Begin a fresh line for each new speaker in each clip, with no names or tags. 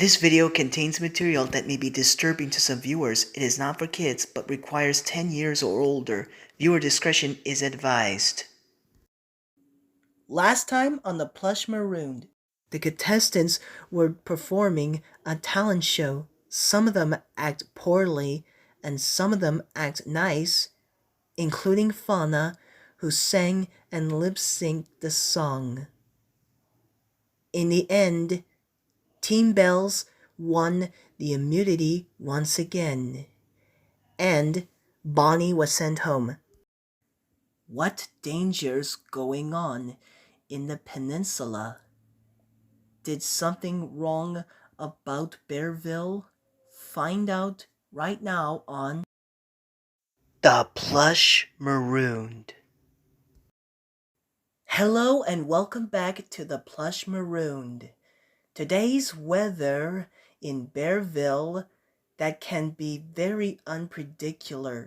This video contains material that may be disturbing to some viewers. It is not for kids, but requires 10 years or older. Viewer discretion is advised. Last time on the Plush Marooned, the contestants were performing a talent show. Some of them act poorly, and some of them act nice, including Fauna, who sang and lip-synced the song. In the end, Team Bells won the immunity once again, and Bonnie was sent home. What danger's going on in the peninsula? Did something wrong about Bearville? Find out right now on The Plush Marooned. Hello and welcome back to The Plush Marooned. Today's weather in Bearville that can be very unpredictable.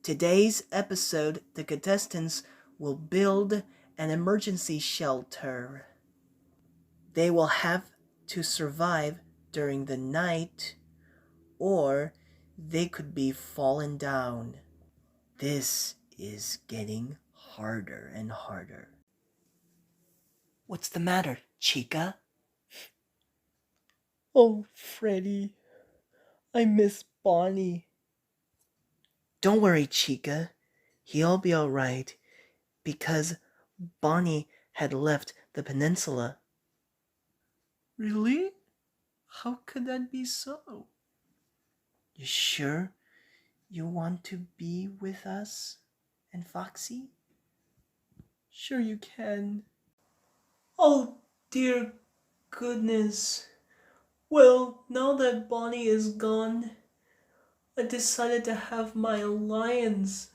Today's episode, the contestants will build an emergency shelter. They will have to survive during the night, or they could be fallen down. This is getting harder and harder. What's the matter, Chica?
Oh, Freddy, I miss Bonnie.
Don't worry, Chica. He'll be all right, because Bonnie had left the peninsula.
Really? How could that be so?
You sure you want to be with us and Foxy?
Sure you can. Oh, dear goodness. Well, now that Bonnie is gone, I decided to have my alliance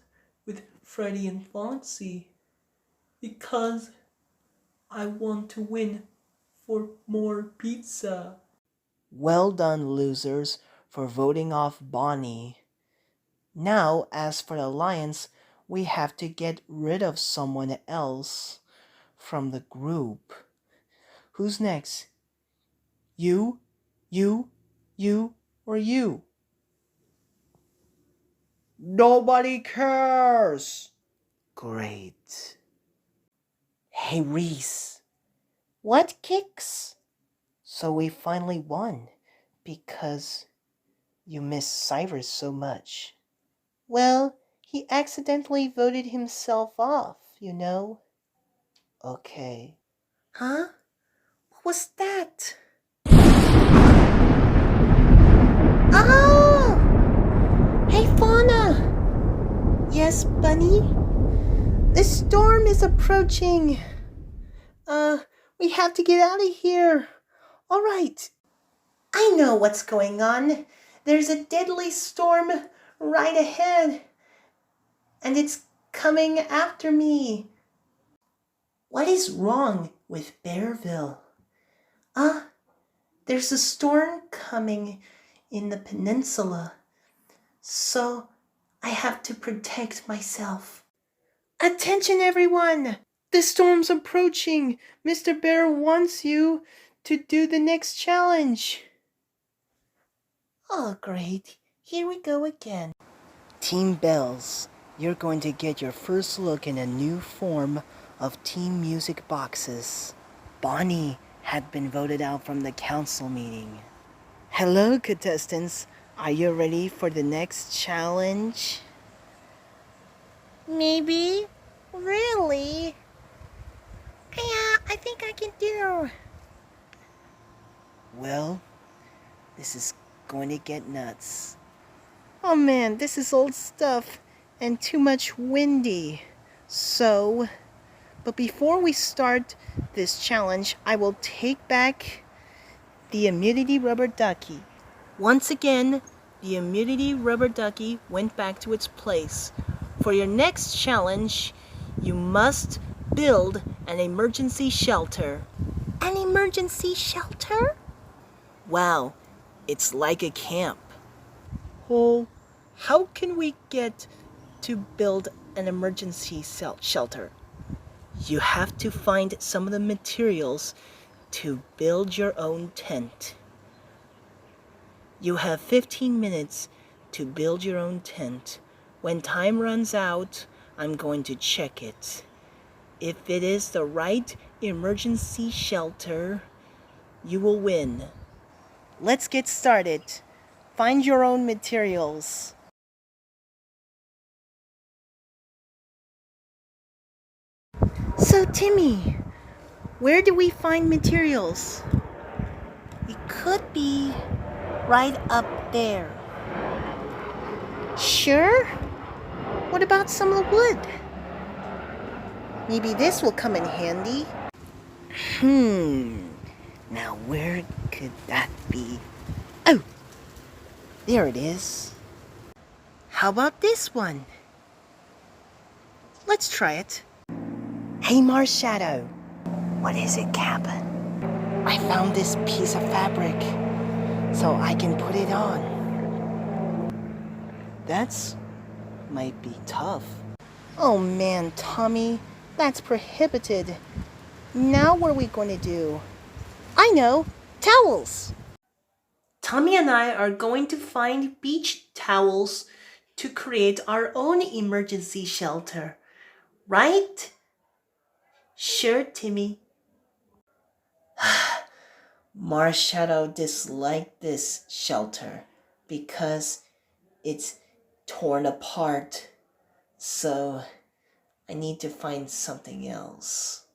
with Freddy and Foxy because I want to win for more pizza.
Well done, losers, for voting off Bonnie. Now, as for the alliance, we have to get rid of someone else from the group. Who's next? You, or you?
Nobody cares!
Great. Hey, Reese. What, Kicks? So we finally won because you miss Cyrus so much. Well, he accidentally voted himself off, you know. Okay. Huh? What was that? Oh! Hey, Fauna! Yes, Bunny? The storm is approaching. We have to get out of here. All right. I know what's going on. There's a deadly storm right ahead, and it's coming after me. What is wrong with Bearville? There's a storm coming in the peninsula, so I have to protect myself. Attention, everyone! The storm's approaching. Mr. Bear wants you to do the next challenge. Oh, great. Here we go again. Team Bells, you're going to get your first look in a new form of team music boxes. Bonnie had been voted out from the council meeting. Hello, contestants. Are you ready for the next challenge? Maybe. Really? Yeah, I think I can do. Well, this is going to get nuts. Oh man, this is old stuff and too much windy. But before we start this challenge, I will take back the immunity rubber ducky. Once again, the immunity rubber ducky went back to its place. For your next challenge, you must build an emergency shelter. An emergency shelter? Wow, it's like a camp.
Well, how can we get to build an emergency shelter?
You have to find some of the materials to build your own tent. You have 15 minutes to build your own tent. When time runs out, I'm going to check it. If it is the right emergency shelter, you will win. Let's get started. Find your own materials. So, Timmy, where do we find materials? It could be right up there. Sure? What about some of the wood? Maybe this will come in handy. Now where could that be? Oh, there it is. How about this one? Let's try it. Hey, Marshadow. What is it, Cap? I found this piece of fabric, so I can put it on. That's might be tough. Oh man, Tommy, that's prohibited. Now what are we going to do? I know, towels. Tommy and I are going to find beach towels to create our own emergency shelter. Right? Sure, Timmy. Marshadow disliked this shelter because it's torn apart. So I need to find something else.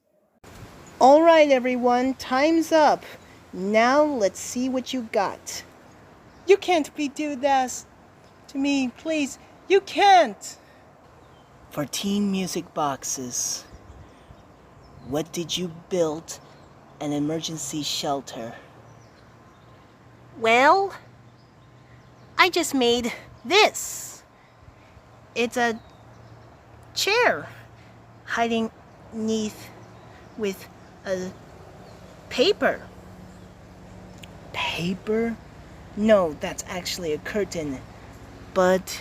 All right, everyone, time's up. Now let's see what you got. You can't do that to me, please. You can't. For Team Music Boxes, what did you build an emergency shelter? Well, I just made this. It's a chair hiding beneath with a paper. Paper? No, that's actually a curtain. But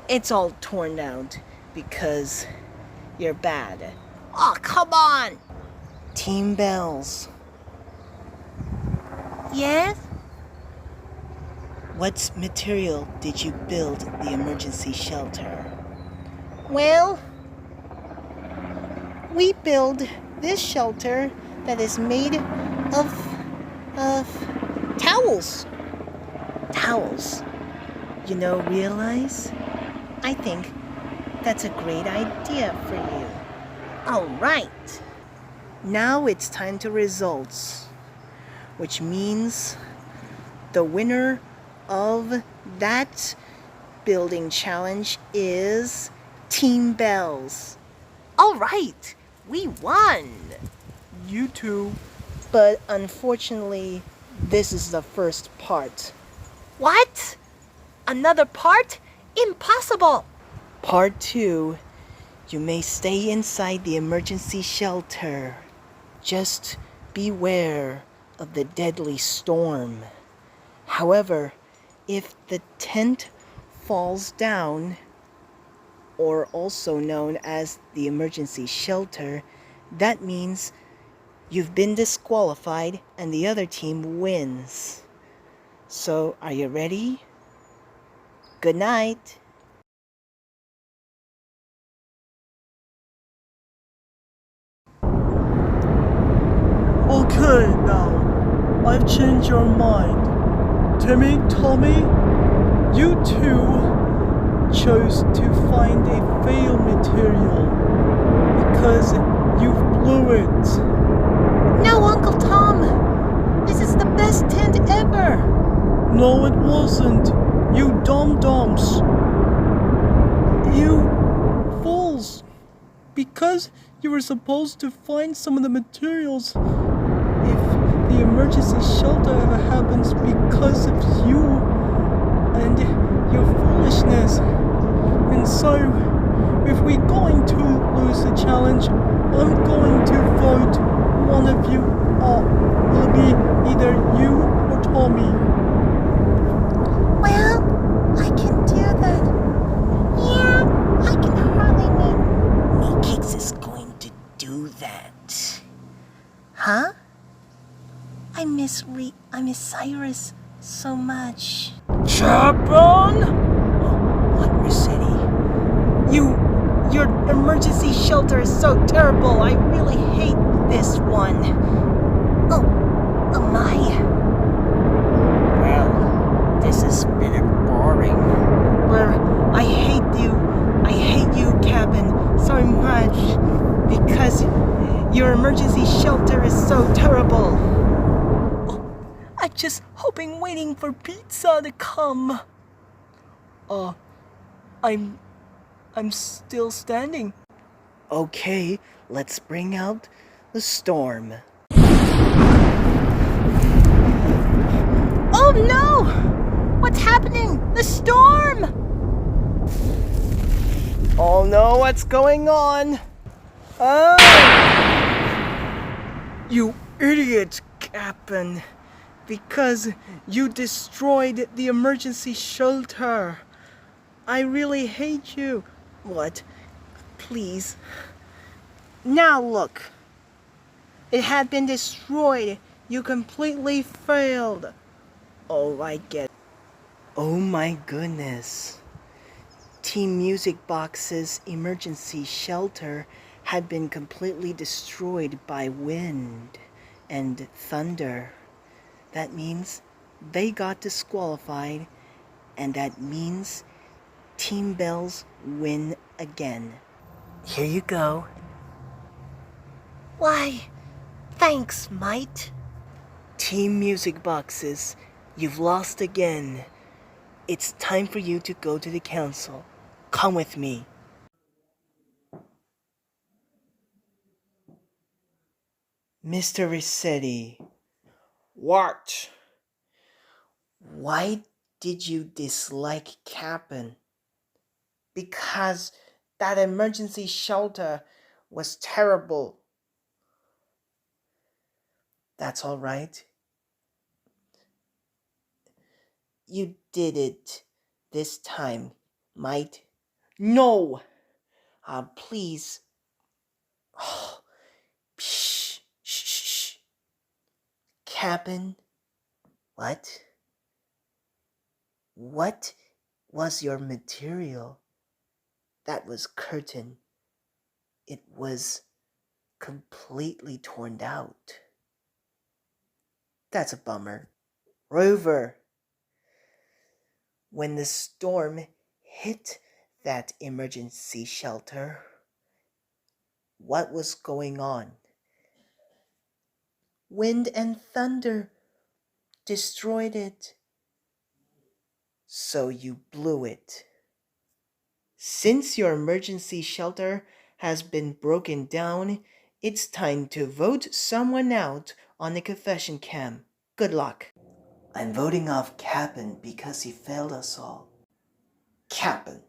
it's all torn out because you're bad. Oh, come on! Team Bells. Yes? What material did you build the emergency shelter? Well, we build this shelter that is made of towels. Towels. Realize? I think that's a great idea for you. All right. Now it's time to results, which means the winner of that building challenge is Team Bells. All right, we won.
You too.
But unfortunately, this is the first part. What? Another part? Impossible! Part 2, you may stay inside the emergency shelter. Just beware of the deadly storm. However, if the tent falls down, or also known as the emergency shelter, that means you've been disqualified and the other team wins. So, are you ready? Good night.
Okay, now, I've changed your mind. Timmy, Tommy, you two chose to find a fail material because you blew it.
No, Uncle Tom! This is the best tent ever!
No, it wasn't. You dum-dums. You fools. Because you were supposed to find some of the materials if the emergency shelter ever happens because of you and your foolishness. And so, if we're going to lose the challenge, I'm going to vote one of you up. Will it be either you or Tommy?
Well, I can do that. Yeah, I can hardly wait. Meat Cakes is going to that? Huh? I miss Cyrus so much.
Captain!
What, Mercedes?
Your emergency shelter is so terrible. I really hate this one.
Oh my. Well, this has been boring.
I hate you, Captain, so much. Because your emergency shelter is so terrible. I'm just waiting for pizza to come. I'm still standing.
Okay, let's bring out the storm.
Oh no! What's happening? The storm!
Oh no, what's going on?
Oh! You idiot, Captain. Because you destroyed the emergency shelter. I really hate you.
What? Please.
Now look. It had been destroyed. You completely failed.
Oh, I get it. Oh my goodness. Team Music Box's emergency shelter had been completely destroyed by wind and thunder. That means they got disqualified, and that means Team Bells win again. Here you go.
Why, thanks, mate.
Team Music Boxes, you've lost again. It's time for you to go to the council. Come with me. Mr. Rossetti.
What?
Why did you dislike Cap'n?
Because that emergency shelter was terrible.
That's all right. You did it this time, mate.
No!
Please. Oh, shh, shh, shh. Cap'n. What? What was your material? That was curtain. It was completely torn out. That's a bummer. Rover, when the storm hit that emergency shelter, what was going on? Wind and thunder destroyed it. So you blew it. Since your emergency shelter has been broken down, it's time to vote someone out on the confession cam. Good luck. I'm voting off Cap'n because he failed us all. Cap'n.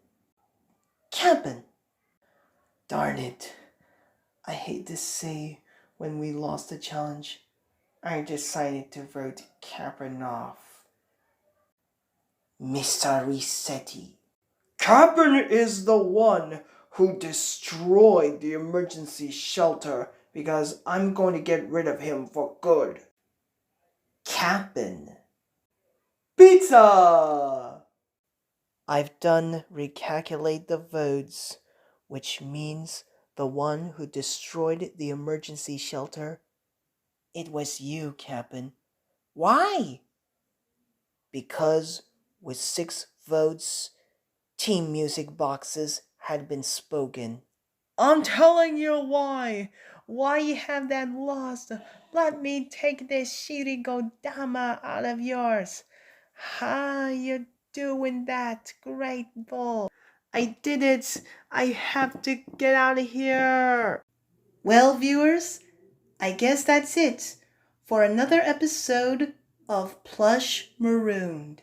Cap'n! Darn it. I hate to say when we lost the challenge, I decided to vote Cap'n off. Mr. Rossetti.
Cap'n is the one who destroyed the emergency shelter because I'm going to get rid of him for good.
Cap'n.
Pizza!
I've done recalculate the votes, which means the one who destroyed the emergency shelter, it was you, Cap'n. Why? Because with 6 votes, Team Music Boxes had been spoken.
I'm telling you why. Why you have that lost. Let me take this shitty Godama out of yours. How you doing that, great bull? I did it. I have to get out of here.
Well, viewers, I guess that's it for another episode of Plush Marooned.